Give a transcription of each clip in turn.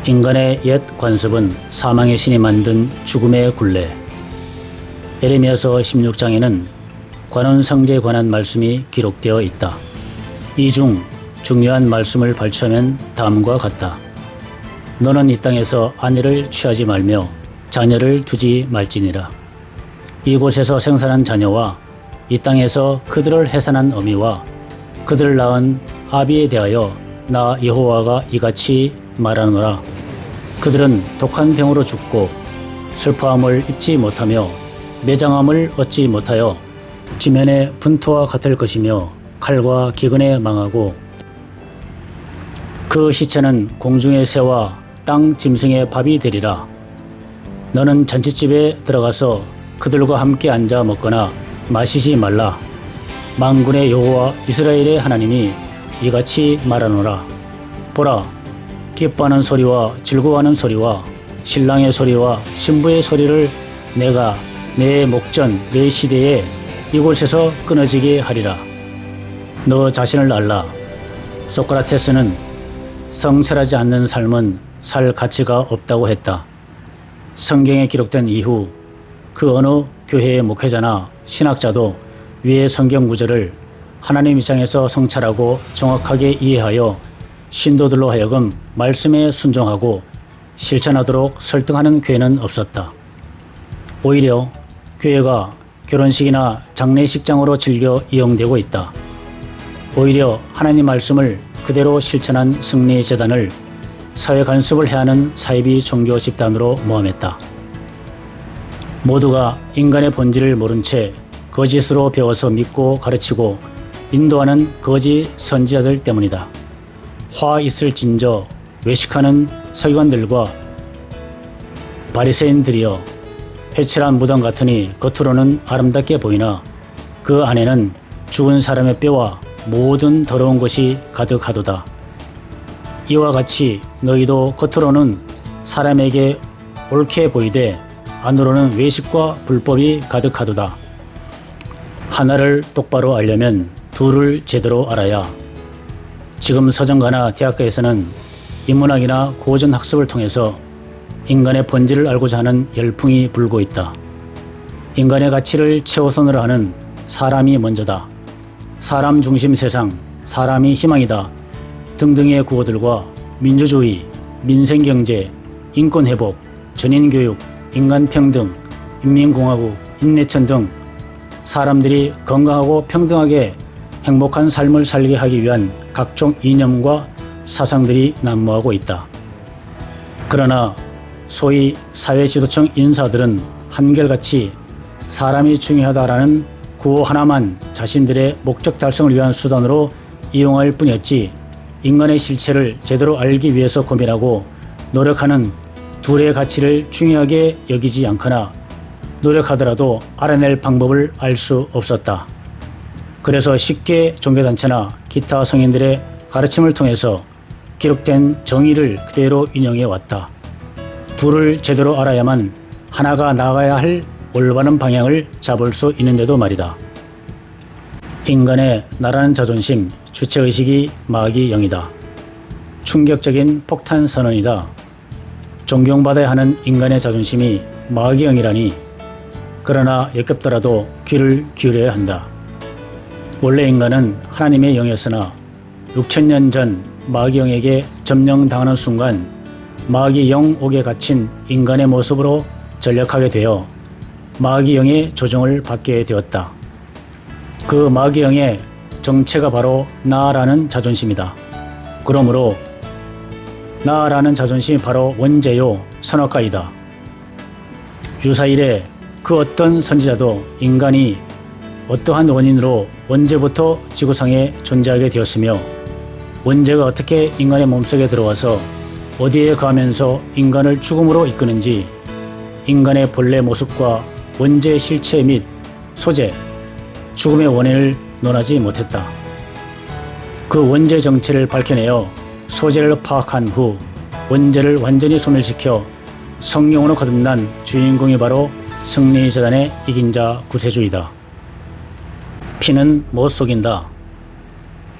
인간의 옛 관습은 사망의 신이 만든 죽음의 굴레. 예레미야서 16장에는 관원상제에 관한 말씀이 기록되어 있다. 이 중 중요한 말씀을 발췌하면 다음과 같다. 너는 이 땅에서 아내를 취하지 말며 자녀를 두지 말지니라. 이곳에서 생산한 자녀와 이 땅에서 그들을 해산한 어미와 그들을 낳은 아비에 대하여 나 여호와가 이같이 말하노라. 그들은 독한 병으로 죽고 슬퍼함을 입지 못하며 매장함을 얻지 못하여 지면의 분토와 같을 것이며 칼과 기근에 망하고 그 시체는 공중의 새와 땅 짐승의 밥이 되리라. 너는 잔치집에 들어가서 그들과 함께 앉아 먹거나 마시지 말라. 만군의 여호와 이스라엘의 하나님이 이같이 말하노라. 보라, 기뻐하는 소리와 즐거워하는 소리와 신랑의 소리와 신부의 소리를 내가 내 목전 내 시대에 이곳에서 끊어지게 하리라. 너 자신을 알라. 소크라테스는 성찰하지 않는 삶은 살 가치가 없다고 했다. 성경에 기록된 이후 그 어느 교회의 목회자나 신학자도 위의 성경 구절을 하나님 입장에서 성찰하고 정확하게 이해하여 신도들로 하여금 말씀에 순종하고 실천하도록 설득하는 교회는 없었다. 오히려 교회가 결혼식이나 장례식장으로 즐겨 이용되고 있다. 오히려 하나님 말씀을 그대로 실천한 승리재단을 사회 간섭을 해야 하는 사이비 종교 집단으로 모함했다. 모두가 인간의 본질을 모른 채 거짓으로 배워서 믿고 가르치고 인도하는 거짓 선지자들 때문이다. 화 있을진저 외식하는 서기관들과 바리새인들이여, 회칠한 무덤 같으니 겉으로는 아름답게 보이나 그 안에는 죽은 사람의 뼈와 모든 더러운 것이 가득하도다. 이와 같이 너희도 겉으로는 사람에게 옳게 보이되 안으로는 외식과 불법이 가득하도다. 하나를 똑바로 알려면 둘을 제대로 알아야. 지금 서점가나 대학가에서는 인문학이나 고전 학습을 통해서 인간의 본질을 알고자 하는 열풍이 불고 있다. 인간의 가치를 최우선으로 하는 사람이 먼저다. 사람 중심 세상, 사람이 희망이다 등등의 구호들과 민주주의, 민생경제, 인권회복, 전인교육, 인간평등, 인민공화국, 인내천 등 사람들이 건강하고 평등하게 행복한 삶을 살게 하기 위한 각종 이념과 사상들이 난무하고 있다. 그러나 소위 사회지도층 인사들은 한결같이 사람이 중요하다라는 구호 하나만 자신들의 목적 달성을 위한 수단으로 이용할 뿐이었지, 인간의 실체를 제대로 알기 위해서 고민하고 노력하는 둘의 가치를 중요하게 여기지 않거나 노력하더라도 알아낼 방법을 알 수 없었다. 그래서 쉽게 종교단체나 기타 성인들의 가르침을 통해서 기록된 정의를 그대로 인용해 왔다. 둘을 제대로 알아야만 하나가 나아가야 할 올바른 방향을 잡을 수 있는데도 말이다. 인간의 나라는 자존심, 주체의식이 마귀 영이다. 충격적인 폭탄 선언이다. 존경받아야 하는 인간의 자존심이 마귀 영이라니. 그러나 역겹더라도 귀를 기울여야 한다. 원래 인간은 하나님의 영이었으나 6천년 전 마귀 영에게 점령당하는 순간 마귀 영옥에 갇힌 인간의 모습으로 전락하게 되어 마귀 영의 조종을 받게 되었다. 그 마귀 영의 정체가 바로 나라는 자존심이다. 그러므로 나라는 자존심이 바로 원죄요 선악과이다. 유사 이래 그 어떤 선지자도 인간이 어떠한 원인으로 원죄부터 지구상에 존재하게 되었으며 원죄가 어떻게 인간의 몸속에 들어와서 어디에 가면서 인간을 죽음으로 이끄는지 인간의 본래 모습과 원죄의 실체 및 소재, 죽음의 원인을 논하지 못했다. 그 원죄 정체를 밝혀내어 소재를 파악한 후 원죄를 완전히 소멸시켜 성령으로 거듭난 주인공이 바로 승리재단의 이긴 자 구세주이다. 피는 못 속인다.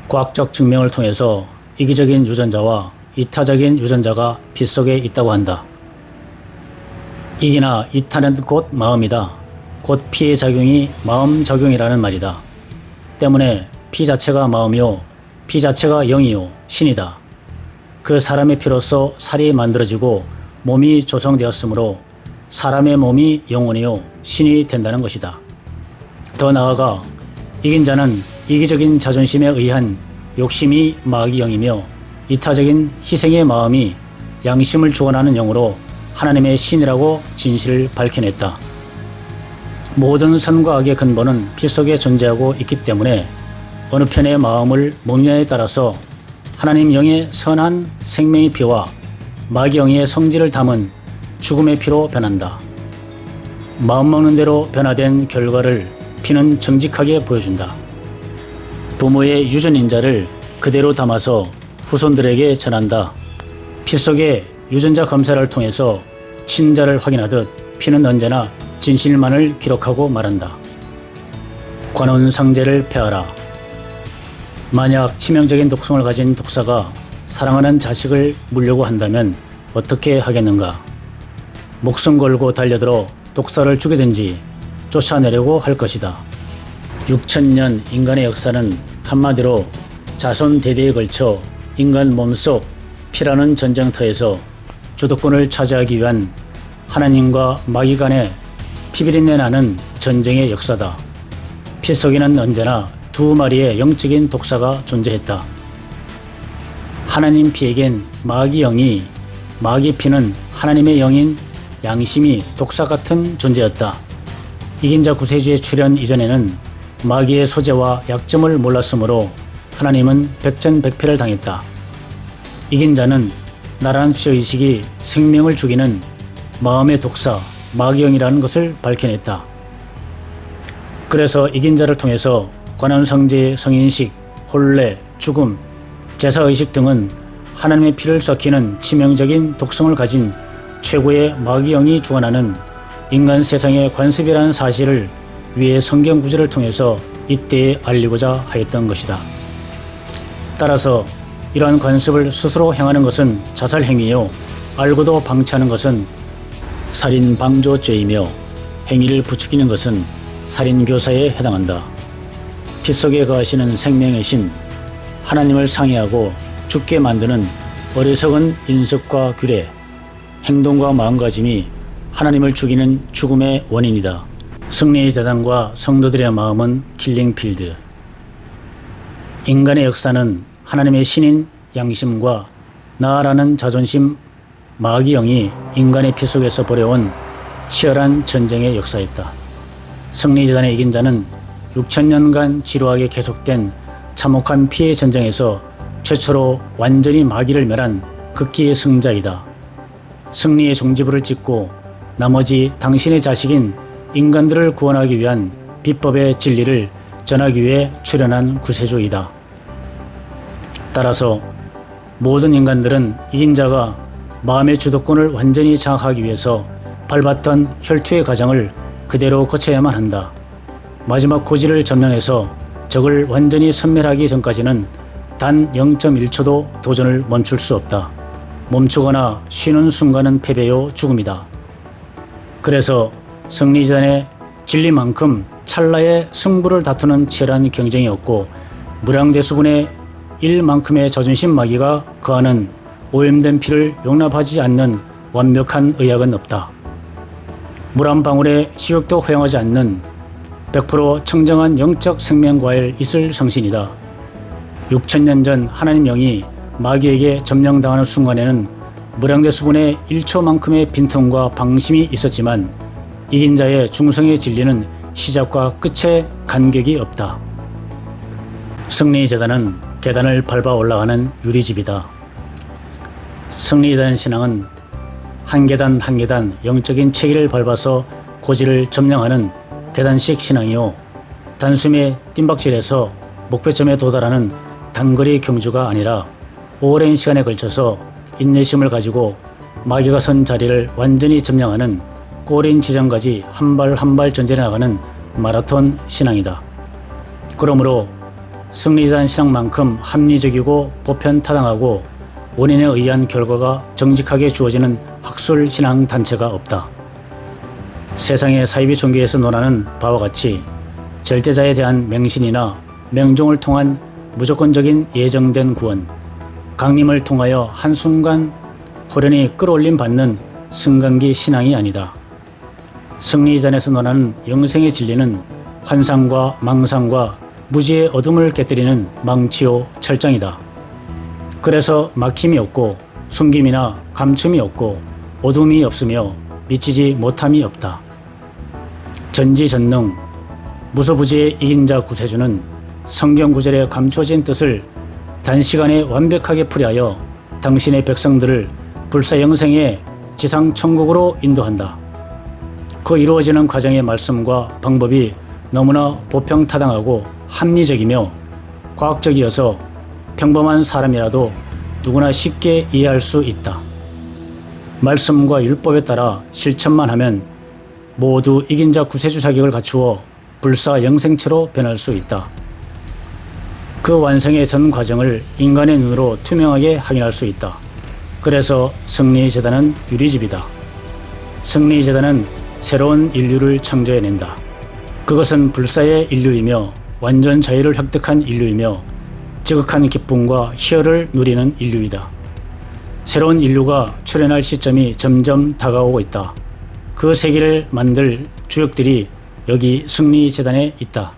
과학적 증명을 통해서 이기적인 유전자와 이타적인 유전자가 피 속에 있다고 한다. 이기나 이타는 곧 마음이다. 곧 피의 작용이 마음작용이라는 말이다. 때문에 피 자체가 마음이요, 피 자체가 영이요, 신이다. 그 사람의 피로서 살이 만들어지고 몸이 조성되었으므로 사람의 몸이 영혼이요, 신이 된다는 것이다. 더 나아가 이긴 자는 이기적인 자존심에 의한 욕심이 마귀 영이며 이타적인 희생의 마음이 양심을 주관하는 영으로 하나님의 신이라고 진실을 밝혀냈다. 모든 선과 악의 근본은 피 속에 존재하고 있기 때문에 어느 편의 마음을 먹느냐에 따라서 하나님 영의 선한 생명의 피와 마귀 영의 성질을 담은 죽음의 피로 변한다. 마음 먹는 대로 변화된 결과를 피는 정직하게 보여준다. 부모의 유전인자를 그대로 담아서 후손들에게 전한다. 피 속의 유전자 검사를 통해서 친자를 확인하듯 피는 언제나 진실만을 기록하고 말한다. 관혼상제를 폐하라. 만약 치명적인 독성을 가진 독사가 사랑하는 자식을 물려고 한다면 어떻게 하겠는가? 목숨 걸고 달려들어 독사를 죽이든지 쫓아내려고 할 것이다. 6천년 인간의 역사는 한마디로 자손 대대에 걸쳐 인간 몸속 피라는 전쟁터에서 주도권을 차지하기 위한 하나님과 마귀 간의 피비린내 나는 전쟁의 역사다. 피 속에는 언제나 두 마리의 영적인 독사가 존재했다. 하나님 피에겐 마귀 영이, 마귀 피는 하나님의 영인 양심이 독사 같은 존재였다. 이긴 자 구세주의 출현 이전에는 마귀의 소재와 약점을 몰랐으므로 하나님은 백전백패를 당했다. 이긴 자는 나란 주의식이 생명을 죽이는 마음의 독사, 마귀영이라는 것을 밝혀냈다. 그래서 이긴 자를 통해서 관원상제, 성인식, 혼례, 죽음, 제사의식 등은 하나님의 피를 썩히는 치명적인 독성을 가진 최고의 마귀영이 주관하는 인간 세상의 관습이라는 사실을 위의 성경 구절을 통해서 이때에 알리고자 하였던 것이다. 따라서 이러한 관습을 스스로 행하는 것은 자살행위요, 알고도 방치하는 것은 살인방조죄이며 행위를 부추기는 것은 살인교사에 해당한다. 피 속에 거하시는 생명의 신, 하나님을 상해하고 죽게 만드는 어리석은 인석과 규례, 행동과 마음가짐이 하나님을 죽이는 죽음의 원인이다. 승리의 재단과 성도들의 마음은 킬링필드. 인간의 역사는 하나님의 신인 양심과 나라는 자존심 마귀영이 인간의 피 속에서 벌여온 치열한 전쟁의 역사였다. 승리재단에 이긴 자는 6천년간 지루하게 계속된 참혹한 피해 전쟁에서 최초로 완전히 마귀를 멸한 극기의 승자이다. 승리의 종지부를 찍고 나머지 당신의 자식인 인간들을 구원하기 위한 비법의 진리를 전하기 위해 출현한 구세주이다. 따라서 모든 인간들은 이긴 자가 마음의 주도권을 완전히 장악하기 위해서 밟았던 혈투의 과정을 그대로 거쳐야만 한다. 마지막 고지를 점령해서 적을 완전히 섬멸하기 전까지는 단 0.1초도 도전을 멈출 수 없다. 멈추거나 쉬는 순간은 패배요 죽음이다. 그래서 승리전의 진리만큼 찰나의 승부를 다투는 치열한 경쟁이 없고 무량대수분의 1만큼의 자존심 마귀가 거하는 오염된 피를 용납하지 않는 완벽한 의학은 없다. 물 한 방울의 식욕도 허용하지 않는 100% 청정한 영적 생명과일 있을 성신이다. 6천년 전 하나님 영이 마귀에게 점령당하는 순간에는 무량대수분의 1초만큼의 빈틈과 방심이 있었지만 이긴 자의 중성의 진리는 시작과 끝에 간격이 없다. 승리재단은 계단을 밟아 올라가는 유리집이다. 승리재단 신앙은 한 계단 한 계단 영적인 체계를 밟아서 고지를 점령하는 계단식 신앙이요, 단숨에 뜀박질해서 목표점에 도달하는 단거리 경주가 아니라 오랜 시간에 걸쳐서 인내심을 가지고 마귀가 선 자리를 완전히 점령하는 꼬린 지점까지 한 발 한 발 전진해 나가는 마라톤 신앙이다. 그러므로 승리자한 신앙만큼 합리적이고 보편타당하고 원인에 의한 결과가 정직하게 주어지는 학술신앙 단체가 없다. 세상의 사이비 종교에서 논하는 바와 같이 절대자에 대한 맹신이나 맹종을 통한 무조건적인 예정된 구원, 강림을 통하여 한순간 호련히 끌어올림 받는 승강기 신앙이 아니다. 승리전에서 논하는 영생의 진리는 환상과 망상과 무지의 어둠을 깨뜨리는 망치요 철장이다. 그래서 막힘이 없고 숨김이나 감춤이 없고 어둠이 없으며 미치지 못함이 없다. 전지전능 무소부지의 이긴 자 구세주는 성경 구절에 감추어진 뜻을 단시간에 완벽하게 풀이하여 당신의 백성들을 불사영생의 지상천국으로 인도한다. 그 이루어지는 과정의 말씀과 방법이 너무나 보평타당하고 합리적이며 과학적이어서 평범한 사람이라도 누구나 쉽게 이해할 수 있다. 말씀과 율법에 따라 실천만 하면 모두 이긴 자 구세주 자격을 갖추어 불사 영생체로 변할 수 있다. 그 완성의 전 과정을 인간의 눈으로 투명하게 확인할 수 있다. 그래서 승리재단은 유리집이다. 승리재단은 새로운 인류를 창조해낸다. 그것은 불사의 인류이며 완전 자유를 획득한 인류이며 지극한 기쁨과 희열을 누리는 인류이다. 새로운 인류가 출현할 시점이 점점 다가오고 있다. 그 세계를 만들 주역들이 여기 승리재단에 있다.